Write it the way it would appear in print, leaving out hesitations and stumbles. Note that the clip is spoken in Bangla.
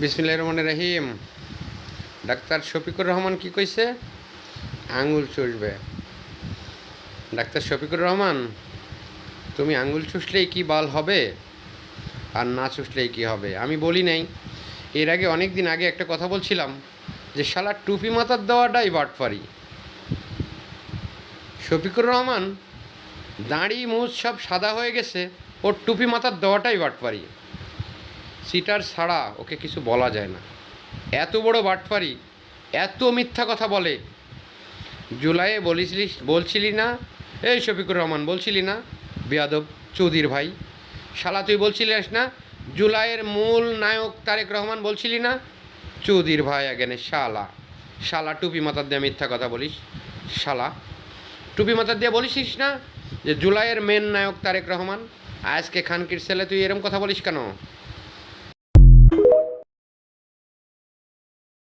বিসমিল্লাহির রহমানির রহিম। ডাক্তার শফিকুর রহমান কি কইছে? আঙুল চুষবে। ডাক্তার শফিকুর রহমান, তুমি আঙুল চুষলেই কি বাল হবে আর না চুষলেই কি হবে? আমি বলি নাই? এর আগে অনেক দিন আগে একটা কথা বলছিলাম যে শালা টুপি মাথার দেওয়াটাই বাটপারি। শফিকুর রহমান দাড়ি মুছ সব সাদা হয়ে গেছে, ওর টুপি মাথার দেওয়াটাই বাটপারি। সিটার ছাড়া ওকে কিছু বলা যায় না। এত বড় বাটপারি, এত মিথ্যা কথা বলে। জুলাইয়ে বলছিলি না? এই শফিকুর রহমান বলছিলি না বেয়াদব চৌধুরীর ভাই, শালা তুই বলছিলিস না জুলাইয়ের মূল নায়ক তারেক রহমান বলছিলি না? চৌধুরীর ভাই এখানে শালা, শালা টুপি মাথার দিয়ে মিথ্যা কথা বলিস। শালা টুপি মাথার দিয়ে বলিসিস না যে জুলাইয়ের মেন নায়ক তারেক রহমান? আজকে খানকির ছেলে তুই এরম কথা বলিস কেন?